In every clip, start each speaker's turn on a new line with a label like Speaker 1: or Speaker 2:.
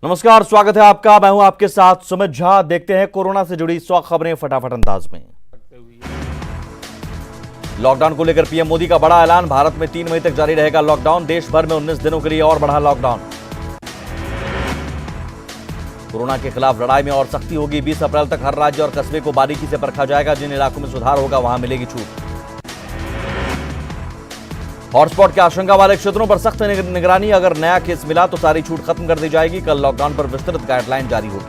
Speaker 1: नमस्कार, स्वागत है आपका। मैं हूं आपके साथ सुमित झा। देखते हैं कोरोना से जुड़ी 100 खबरें फटाफट अंदाज में। लॉकडाउन को लेकर पीएम मोदी का बड़ा ऐलान। भारत में 3 मई तक जारी रहेगा लॉकडाउन। देश भर में 19 दिनों के लिए और बढ़ा लॉकडाउन। कोरोना के खिलाफ लड़ाई में और सख्ती होगी। 20 अप्रैल तक हर राज्य और कस्बे को बारीकी से परखा जाएगा। जिन इलाकों में सुधार होगा वहां मिलेगी छूट। हॉटस्पॉट के आशंका वाले क्षेत्रों पर सख्त निगरानी। अगर नया केस मिला तो सारी छूट खत्म कर दी जाएगी। कल लॉकडाउन पर विस्तृत गाइडलाइन जारी होगी।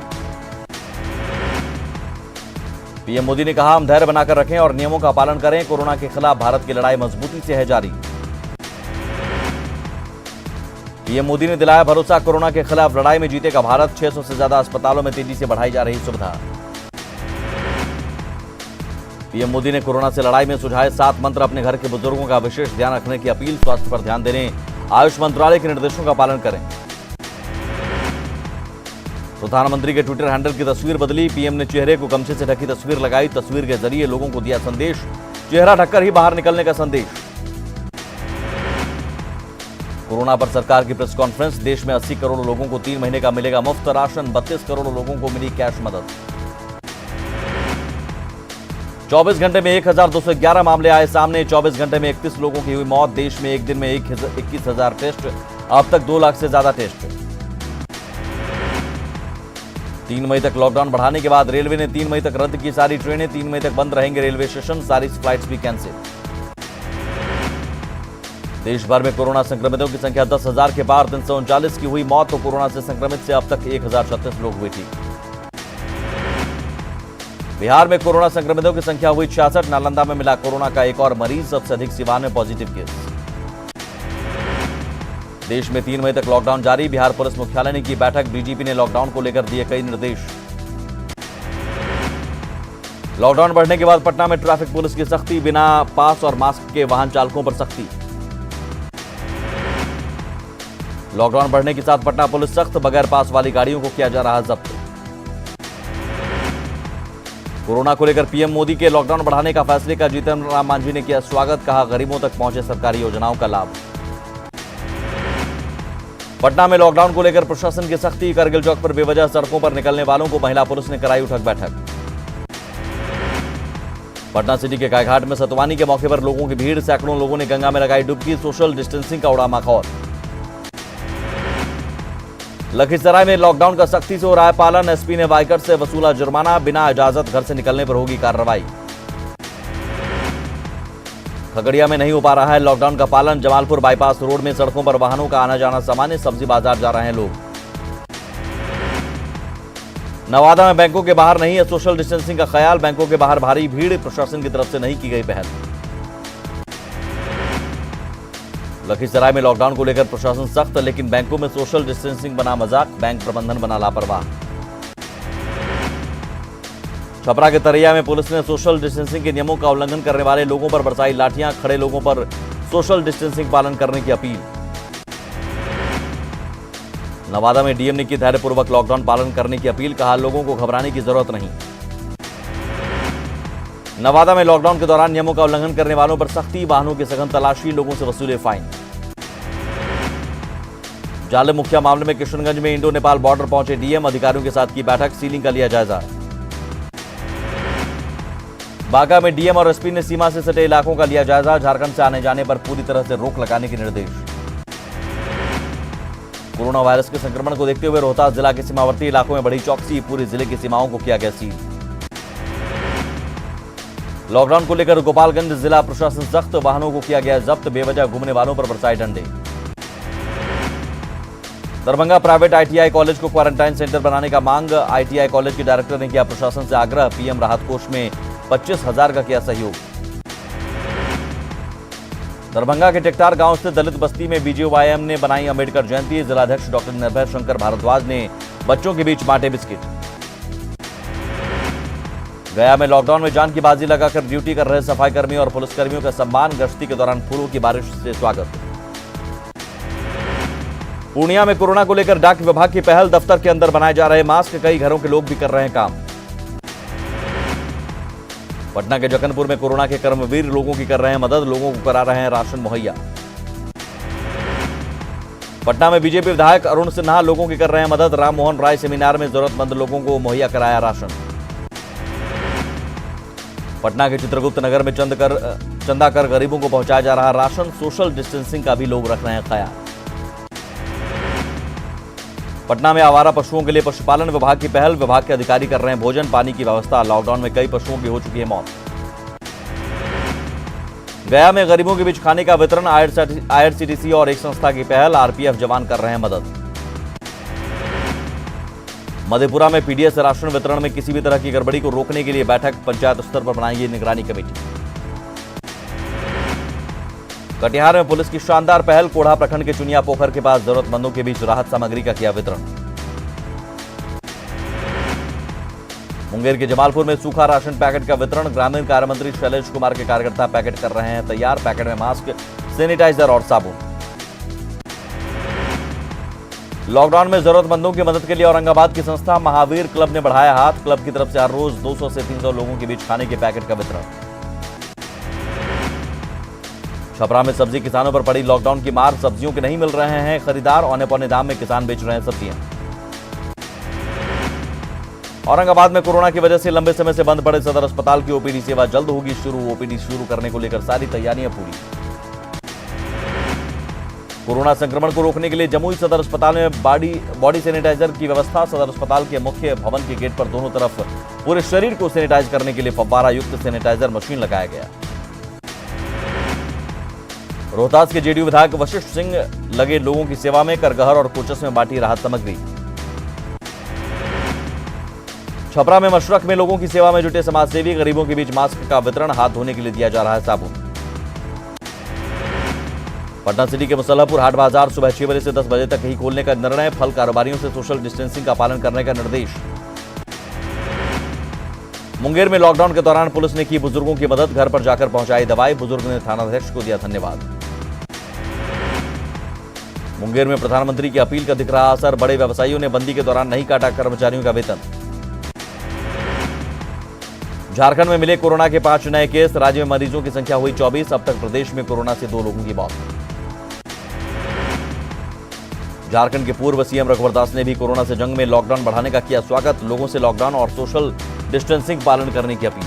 Speaker 1: पीएम मोदी ने कहा, हम धैर्य बनाकर रखें और नियमों का पालन करें। कोरोना के खिलाफ भारत की लड़ाई मजबूती से है जारी। पीएम मोदी ने दिलाया भरोसा, कोरोना के खिलाफ लड़ाई में जीतेगा भारत। 600 से ज्यादा अस्पतालों में तेजी से बढ़ाई जा रही सुविधा। पीएम मोदी ने कोरोना से लड़ाई में सुझाए 7 मंत्र। अपने घर के बुजुर्गों का विशेष ध्यान रखने की अपील। स्वास्थ्य पर ध्यान देने, आयुष मंत्रालय के निर्देशों का पालन करें। प्रधानमंत्री के ट्विटर हैंडल की तस्वीर बदली। पीएम ने चेहरे को गमछे से ढकी तस्वीर लगाई। तस्वीर के जरिए लोगों को दिया संदेश, चेहरा ढककर ही बाहर निकलने का संदेश। कोरोना पर सरकार की प्रेस कॉन्फ्रेंस। देश में 80 करोड़ लोगों को 3 महीने का मिलेगा मुफ्त राशन। 32 करोड़ लोगों को मिली कैश मदद। 24 घंटे में 1211 मामले आए सामने। 24 घंटे में 31 लोगों की हुई मौत। देश में एक दिन में 21,000 टेस्ट। अब तक 2 लाख से ज्यादा टेस्ट। 3 मई तक लॉकडाउन बढ़ाने के बाद रेलवे ने 3 मई तक रद्द की सारी ट्रेनें। 3 मई तक बंद रहेंगे रेलवे स्टेशन। सारी फ्लाइट्स भी कैंसिल। देश भर में कोरोना संक्रमितों की संख्या 10,000 के पार। 339 की हुई मौत। तो कोरोना से संक्रमित से अब तक 1036 लोग हुए ठीक। बिहार में कोरोना संक्रमितों की संख्या हुई 66। नालंदा में मिला कोरोना का एक और मरीज। सबसे अधिक सिवान में पॉजिटिव केस। देश में 3 मई तक लॉकडाउन जारी। बिहार पुलिस मुख्यालय ने की बैठक। डीजीपी ने लॉकडाउन को लेकर दिए कई निर्देश। लॉकडाउन बढ़ने के बाद पटना में ट्रैफिक पुलिस की सख्ती। बिना पास और मास्क के वाहन चालकों पर सख्ती। लॉकडाउन बढ़ने के साथ पटना पुलिस सख्त। बगैर पास वाली गाड़ियों को किया जा रहा जब्त। कोरोना को लेकर पीएम मोदी के लॉकडाउन बढ़ाने का फैसले का जीतन राम मांझी ने किया स्वागत। कहा, गरीबों तक पहुंचे सरकारी योजनाओं का लाभ। पटना में लॉकडाउन को लेकर प्रशासन की सख्ती। करगिल चौक पर बेवजह सड़कों पर निकलने वालों को महिला पुलिस ने कराई उठक बैठक। पटना सिटी के गायघाट में सतवानी के मौके पर लोगों की भीड़। सैकड़ों लोगों ने गंगा में लगाई डुबकी। सोशल डिस्टेंसिंग का उड़ा माहौल। लखीसराय में लॉकडाउन का सख्ती से हो रहा है पालन। एसपी ने बाइकर से वसूला जुर्माना। बिना इजाजत घर से निकलने पर होगी कार्रवाई। खगड़िया में नहीं हो पा रहा है लॉकडाउन का पालन। जमालपुर बाईपास रोड में सड़कों पर वाहनों का आना जाना सामान्य। सब्जी बाजार जा रहे हैं लोग। नवादा में बैंकों के बाहर नहीं है सोशल डिस्टेंसिंग का ख्याल। बैंकों के बाहर भारी भीड़। प्रशासन की तरफ से नहीं की गई पहल। लखीसराय में लॉकडाउन को लेकर प्रशासन सख्त। लेकिन बैंकों में सोशल डिस्टेंसिंग बना मजाक। बैंक प्रबंधन बना लापरवाह। छपरा के तरैया में पुलिस ने सोशल डिस्टेंसिंग के नियमों का उल्लंघन करने वाले लोगों पर बरसाई लाठियां। खड़े लोगों पर सोशल डिस्टेंसिंग पालन करने की अपील। नवादा में डीएम ने की धैर्यपूर्वक लॉकडाउन पालन करने की अपील। कहा, लोगों को घबराने की जरूरत नहीं। नवादा में लॉकडाउन के दौरान नियमों का उल्लंघन करने वालों पर सख्ती। वाहनों की सघन तलाशी। लोगों से वसूले फाइन। जाले मुखिया मामले में किशनगंज में इंडो नेपाल बॉर्डर पहुंचे डीएम। अधिकारियों के साथ की बैठक। सीलिंग का लिया जायजा। बांका में डीएम और एसपी ने सीमा से सटे इलाकों का लिया जायजा। झारखंड से आने जाने पर पूरी तरह से रोक लगाने के निर्देश। कोरोना वायरस के संक्रमण को देखते हुए रोहतास जिला के सीमावर्ती इलाकों में बढ़ी चौकसी। पूरे जिले की सीमाओं को किया गया सील। लॉकडाउन को लेकर गोपालगंज जिला प्रशासन सख्त। वाहनों को किया गया जब्त। बेवजह घूमने वालों पर बरसाए डंडे। दरभंगा प्राइवेट आईटीआई कॉलेज को क्वारंटाइन सेंटर बनाने का मांग। आईटीआई कॉलेज के डायरेक्टर ने किया प्रशासन से आग्रह। पीएम राहत कोष में 25,000 का किया सहयोग। दरभंगा के टेकटार गांव स्थित दलित बस्ती में बीजेवाईएम ने बनाई अंबेडकर जयंती। जिलाध्यक्ष डॉक्टर निर्भय शंकर भारद्वाज ने बच्चों के बीच बांटे बिस्किट। गया में लॉकडाउन में जान की बाजी लगाकर ड्यूटी कर रहे सफाईकर्मी और पुलिसकर्मियों का सम्मान। गश्ती के दौरान फूलों की बारिश से स्वागत। पूर्णिया में कोरोना को लेकर डाक विभाग की पहल। दफ्तर के अंदर बनाए जा रहे मास्क। कई घरों के लोग भी कर रहे हैं काम। पटना के जक्कनपुर में कोरोना के कर्मवीर लोगों की कर रहे हैं मदद। लोगों को करा रहे हैं राशन मुहैया। पटना में बीजेपी विधायक अरुण सिन्हा लोगों की कर रहे हैं मदद। राम मोहन राय सेमिनार में जरूरतमंद लोगों को मुहैया कराया राशन। पटना के चित्रगुप्त नगर में चंदा कर गरीबों को पहुंचाया जा रहा राशन। सोशल डिस्टेंसिंग का भी लोग रख रहे हैं ख्याल। पटना में आवारा पशुओं के लिए पशुपालन विभाग की पहल। विभाग के अधिकारी कर रहे हैं भोजन पानी की व्यवस्था। लॉकडाउन में कई पशुओं की हो चुकी है मौत। गया में गरीबों के बीच खाने का वितरण। आईआरसीटीसी और एक संस्था की पहल। आरपीएफ जवान कर रहे हैं मदद। मधेपुरा में पीडीएस राशन वितरण में किसी भी तरह की गड़बड़ी को रोकने के लिए बैठक। पंचायत स्तर पर बनाएगी निगरानी कमेटी। कटिहार में पुलिस की शानदार पहल। कोढ़ा प्रखंड के चुनिया पोखर के पास जरूरतमंदों के बीच राहत सामग्री का किया वितरण। मुंगेर के जमालपुर में सूखा राशन पैकेट का वितरण। ग्रामीण कार्य मंत्री शैलेश कुमार के कार्यकर्ता पैकेट कर रहे हैं तैयार। पैकेट में मास्क, सैनिटाइजर और साबुन। लॉकडाउन में जरूरतमंदों की मदद के लिए औरंगाबाद की संस्था महावीर क्लब ने बढ़ाया हाथ। क्लब की तरफ से हर रोज 200 से 300 लोगों के बीच खाने के पैकेट का वितरण। छपरा में सब्जी किसानों पर पड़ी लॉकडाउन की मार। सब्जियों के नहीं मिल रहे हैं खरीदार। औने पौने दाम में किसान बेच रहे हैं सब्जियां। औरंगाबाद में कोरोना की वजह से लंबे समय से बंद पड़े सदर अस्पताल की ओपीडी सेवा जल्द होगी शुरू। ओपीडी शुरू करने को लेकर सारी तैयारियां पूरी। कोरोना संक्रमण को रोकने के लिए जमुई सदर अस्पताल में बॉडी सैनिटाइजर की व्यवस्था। सदर अस्पताल के मुख्य भवन के गेट पर दोनों तरफ पूरे शरीर को सैनिटाइज करने के लिए फव्वारा युक्त सैनिटाइजर मशीन लगाया गया। रोहतास के जेडीयू विधायक वशिष्ठ सिंह लगे लोगों की सेवा में। करगहर और कोचस में बांटी राहत सामग्री। छपरा में मशरक में लोगों की सेवा में जुटे समाजसेवी। गरीबों के बीच मास्क का वितरण। हाथ धोने के लिए दिया जा रहा है साबुन। पटना सिटी के मुसल्लापुर हाट बाजार सुबह 6 बजे से 10 बजे तक ही खोलने का निर्णय। फल कारोबारियों से सोशल डिस्टेंसिंग का पालन करने का निर्देश। मुंगेर में लॉकडाउन के दौरान पुलिस ने की बुजुर्गों की मदद। घर पर जाकर पहुंचाई दवाई। बुजुर्ग ने थानाध्यक्ष को दिया धन्यवाद। मुंगेर में प्रधानमंत्री की अपील का दिख रहा असर। बड़े व्यवसायियों ने बंदी के दौरान नहीं काटा कर्मचारियों का वेतन। झारखंड में मिले कोरोना के 5 नए केस। राज्य में मरीजों की संख्या हुई 24। अब तक प्रदेश में कोरोना से 2 लोगों की मौत। झारखंड के पूर्व सीएम रघुवर दास ने भी कोरोना से जंग में लॉकडाउन बढ़ाने का किया स्वागत। लोगों से लॉकडाउन और सोशल डिस्टेंसिंग पालन करने की अपील।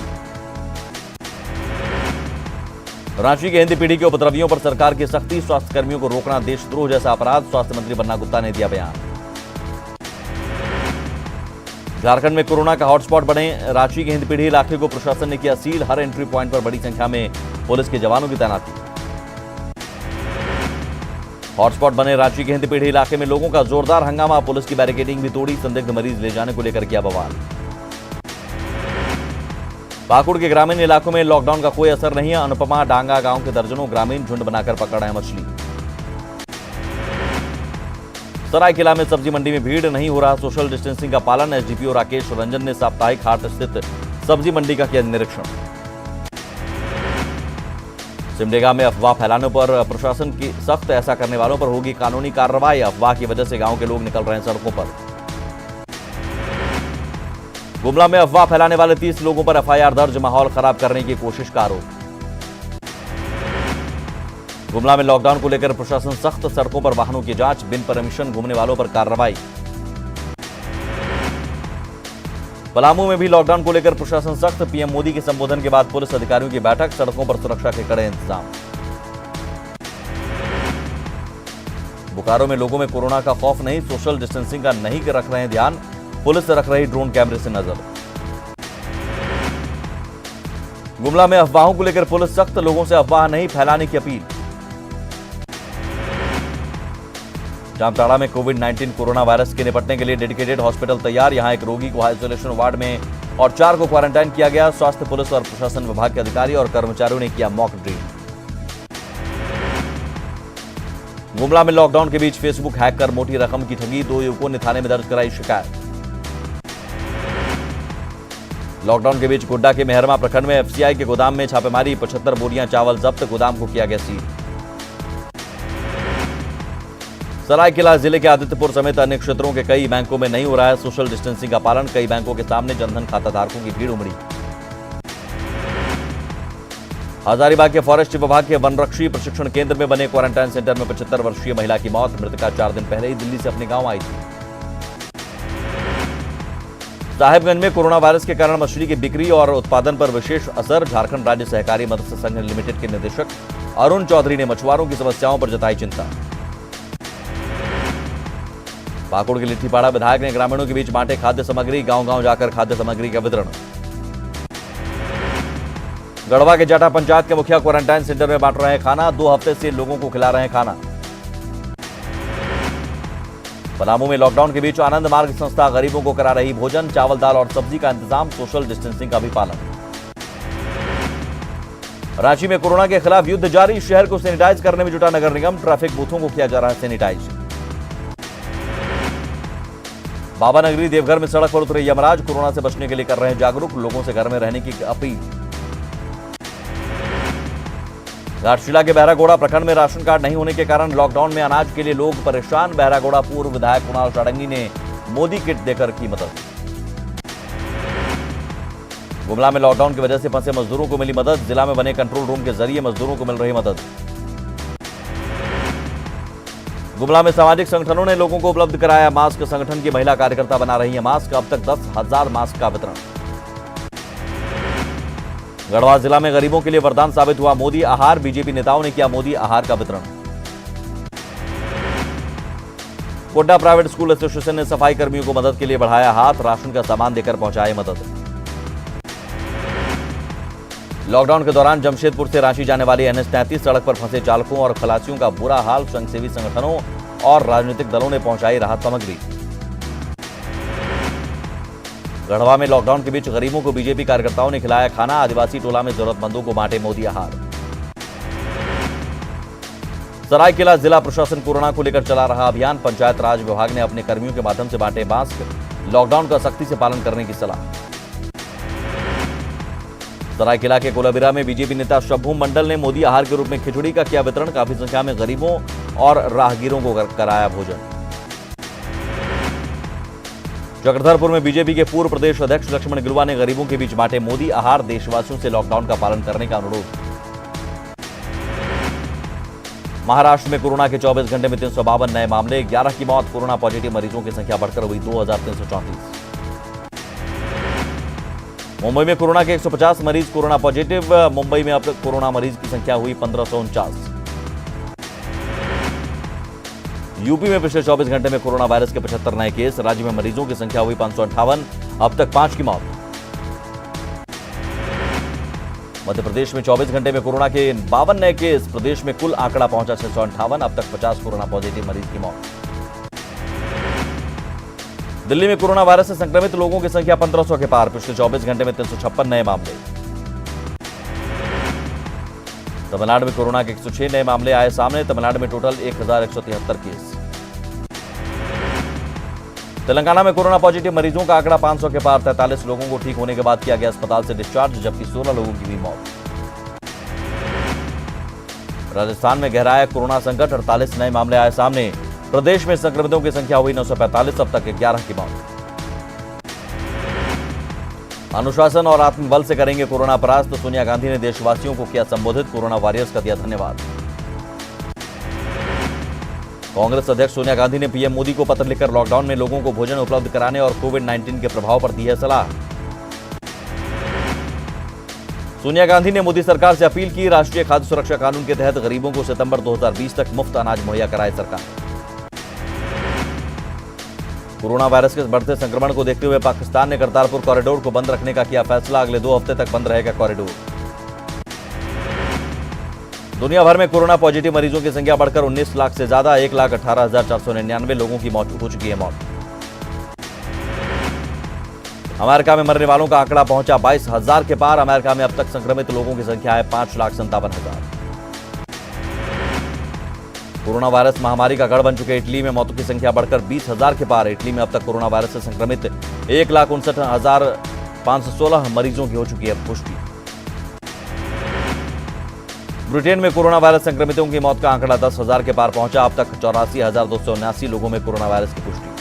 Speaker 1: रांची के हिंदी पीढ़ी के उपद्रवियों पर सरकार की सख्ती। स्वास्थ्यकर्मियों को रोकना देशद्रोह जैसा अपराध। स्वास्थ्य मंत्री बन्ना गुप्ता ने दिया बयान। झारखंड में कोरोना का हॉटस्पॉट बने रांची के हिंदपीढ़ी इलाके को प्रशासन ने किया सील। हर एंट्री पॉइंट पर बड़ी संख्या में पुलिस के जवानों की तैनाती। हॉटस्पॉट बने रांची के हिंदपीढ़ी इलाके में लोगों का जोरदार हंगामा। पुलिस की बैरिकेडिंग भी तोड़ी। संदिग्ध मरीज ले जाने को लेकर किया बवाल। पाकुड़ के ग्रामीण इलाकों में लॉकडाउन का कोई असर नहीं है। अनुपमा डांगा गांव के दर्जनों ग्रामीण झुंड बनाकर पकड़ रहे हैं मछली। सरायकेला में सब्जी मंडी में भीड़। नहीं हो रहा सोशल डिस्टेंसिंग का पालन। एसडीपीओ राकेश रंजन ने साप्ताहिक हाट स्थित सब्जी मंडी का किया निरीक्षण। सिमडेगा में अफवाह फैलाने पर प्रशासन की सख्त। ऐसा करने वालों पर होगी कानूनी कार्रवाई। अफवाह की वजह से गांव के लोग निकल रहे हैं सड़कों पर। गुमला में अफवाह फैलाने वाले 30 लोगों पर एफआईआर दर्ज। माहौल खराब करने की कोशिश का आरोप। गुमला में लॉकडाउन को लेकर प्रशासन सख्त। सड़कों पर वाहनों की जांच। बिन परमिशन घूमने वालों पर कार्रवाई। पलामू में भी लॉकडाउन को लेकर प्रशासन सख्त। पीएम मोदी के संबोधन के बाद पुलिस अधिकारियों की बैठक। सड़कों पर सुरक्षा के कड़े इंतजाम। बोकारो में लोगों में कोरोना का खौफ नहीं। सोशल डिस्टेंसिंग का नहीं रख रहे हैं ध्यान। पुलिस रख रही ड्रोन कैमरे से नजर। गुमला में अफवाहों को लेकर पुलिस सख्त। लोगों से अफवाह नहीं फैलाने की अपील। जामताड़ा में कोविड-19 कोरोना वायरस के निपटने के लिए डेडिकेटेड हॉस्पिटल तैयार। यहां एक रोगी को आइसोलेशन वार्ड में और 4 को क्वारंटाइन किया गया। स्वास्थ्य, पुलिस और प्रशासन विभाग के अधिकारी और कर्मचारियों ने किया मॉक ड्रिल। गुमला में लॉकडाउन के बीच फेसबुक हैक कर मोटी रकम की ठगी। 2 युवकों ने थाने में दर्ज कराई शिकायत। लॉकडाउन के बीच गोड्डा के मेहरमा प्रखंड में एफसीआई के गोदाम में छापेमारी। 75 बोरियां चावल जब्त। गोदाम को किया गया सील। सरायकेला जिले के आदित्यपुर समेत अन्य क्षेत्रों के कई बैंकों में नहीं हो रहा है सोशल डिस्टेंसिंग का पालन। कई बैंकों के सामने जनधन खाता धारकों की भीड़ उमड़ी। हजारीबाग के फॉरेस्ट विभाग के वनरक्षी प्रशिक्षण केंद्र में बने क्वारंटाइन सेंटर में 75 वर्षीय महिला की मौत। मृतका 4 दिन पहले ही दिल्ली से अपने गांव आई थी। साहिबगंज में कोरोना वायरस के कारण मछली की बिक्री और उत्पादन पर विशेष असर। झारखंड राज्य सहकारी मत्स्य संघ लिमिटेड के निदेशक अरुण चौधरी ने मछुआरों की समस्याओं पर जताई चिंता। पाकुड़ के लिट्टीपाड़ा विधायक ने ग्रामीणों के बीच बांटे खाद्य सामग्री। गांव-गांव जाकर खाद्य सामग्री का वितरण। गढ़वा के जाटा पंचायत के मुखिया क्वारंटाइन सेंटर में बांट रहे हैं खाना। 2 हफ्ते से लोगों को खिला रहे हैं खाना। पलामू में लॉकडाउन के बीच आनंद मार्ग संस्था गरीबों को करा रही भोजन। चावल, दाल और सब्जी का इंतजाम। सोशल डिस्टेंसिंग का भी पालन। रांची में कोरोना के खिलाफ युद्ध जारी। शहर को सैनिटाइज करने में जुटा नगर निगम। ट्रैफिक बूथों को किया जा रहा है सैनिटाइज। बाबा नगरी देवघर में सड़क पर उतरे यमराज। कोरोना से बचने के लिए कर रहे हैं जागरूक। लोगों से घर में रहने की अपील। घाटशिला के बहरागोड़ा प्रखंड में राशन कार्ड नहीं होने के कारण लॉकडाउन में अनाज के लिए लोग परेशान। बहरागोड़ा पूर्व विधायक कुणाल षडंगी ने मोदी किट देकर की मदद। गुमला में लॉकडाउन की वजह से फंसे मजदूरों को मिली मदद। जिला में बने कंट्रोल रूम के जरिए मजदूरों को मिल रही मदद। गुमला में सामाजिक संगठनों ने लोगों को उपलब्ध कराया मास्क। संगठन की महिला कार्यकर्ता बना रही है मास्क। अब तक 10,000 मास्क का वितरण। गढ़वा जिला में गरीबों के लिए वरदान साबित हुआ मोदी आहार। बीजेपी नेताओं ने किया मोदी आहार का वितरण। कोड्डा प्राइवेट स्कूल एसोसिएशन ने सफाई कर्मियों को मदद के लिए बढ़ाया हाथ। राशन का सामान देकर पहुंचाए मदद। लॉकडाउन के दौरान जमशेदपुर से रांची जाने वाली NH-33 सड़क पर फंसे चालकों और खलासियों का बुरा हाल। स्वयंसेवी संगठनों और राजनीतिक दलों ने पहुंचाई राहत सामग्री। गढ़वा में लॉकडाउन के बीच गरीबों को बीजेपी कार्यकर्ताओं ने खिलाया खाना। आदिवासी टोला में जरूरतमंदों को बांटे मोदी आहार। सरायकेला जिला प्रशासन कोरोना को लेकर चला रहा अभियान। पंचायत राज विभाग ने अपने कर्मियों के माध्यम से बांटे मास्क। लॉकडाउन का सख्ती से पालन करने की सलाह। सरायकेला के कोलाबिरा में बीजेपी नेता शंभू मंडल ने मोदी आहार के रूप में खिचड़ी का किया वितरण। काफी संख्या में गरीबों और राहगीरों को कराया भोजन। चक्रधरपुर में बीजेपी के पूर्व प्रदेश अध्यक्ष लक्ष्मण गिलुआ ने गरीबों के बीच बांटे मोदी आहार। देशवासियों से लॉकडाउन का पालन करने का अनुरोध। महाराष्ट्र में कोरोना के 24 घंटे में 352 नए मामले। 11 की मौत। कोरोना पॉजिटिव मरीजों की संख्या बढ़कर हुई 2334। मुंबई में कोरोना के 150 मरीज कोरोना पॉजिटिव। मुंबई में अब तक कोरोना मरीज की संख्या हुई 1549। यूपी में पिछले 24 घंटे में कोरोना वायरस के 75 नए केस। राज्य में मरीजों की संख्या हुई 558। अब तक 5 की मौत। मध्य प्रदेश में 24 घंटे में कोरोना के 52 नए केस। प्रदेश में कुल आंकड़ा पहुंचा 658। अब तक 50 कोरोना पॉजिटिव मरीज की मौत। दिल्ली में कोरोना वायरस से संक्रमित लोगों की संख्या 1500 के पार। पिछले 24 घंटे में 356 नए मामले। तमिलनाडु में कोरोना के 106 नए मामले आए सामने। तमिलनाडु में टोटल 1173 केस। तेलंगाना में कोरोना पॉजिटिव मरीजों का आंकड़ा 500 के पार। 43 लोगों को ठीक होने के बाद किया गया अस्पताल से डिस्चार्ज, जबकि 16 लोगों की हुई मौत। राजस्थान में गहराया कोरोना संकट। 48 नए मामले आए सामने। प्रदेश में संक्रमितों की संख्या हुई 945। अब तक 11 की मौत। अनुशासन और आत्मबल से करेंगे कोरोना परास्त। सोनिया गांधी ने देशवासियों को किया संबोधित। कोरोना वॉरियर्स का दिया धन्यवाद। कांग्रेस अध्यक्ष सोनिया गांधी ने पीएम मोदी को पत्र लिखकर लॉकडाउन में लोगों को भोजन उपलब्ध कराने और कोविड-19 के प्रभाव पर दी है सलाह। सोनिया गांधी ने मोदी सरकार से अपील की। राष्ट्रीय खाद्य सुरक्षा कानून के तहत गरीबों को सितंबर 2020 तक मुफ्त अनाज मुहैया कराए सरकार। कोरोना वायरस के बढ़ते संक्रमण को देखते हुए पाकिस्तान ने करतारपुर कॉरिडोर को बंद रखने का किया फैसला। अगले 2 हफ्ते तक बंद रहेगा कॉरिडोर। दुनिया भर में कोरोना पॉजिटिव मरीजों की संख्या बढ़कर 19 लाख से ज्यादा। 1,18,499 लोगों की मौत हो चुकी है मौत। अमेरिका में मरने वालों का आंकड़ा पहुंचा 22,000 के पार। अमेरिका में अब तक संक्रमित लोगों की संख्या है 5,57,000। कोरोना वायरस महामारी का गढ़ बन चुके इटली में मौतों की संख्या बढ़कर 20,000 के पार। इटली में अब तक कोरोना वायरस से संक्रमित 1,59,516 मरीजों की हो चुकी है पुष्टि। ब्रिटेन में कोरोना वायरस संक्रमितों की मौत का आंकड़ा 10,000 के पार पहुंचा। अब तक 84,279 लोगों में कोरोना वायरस की पुष्टि।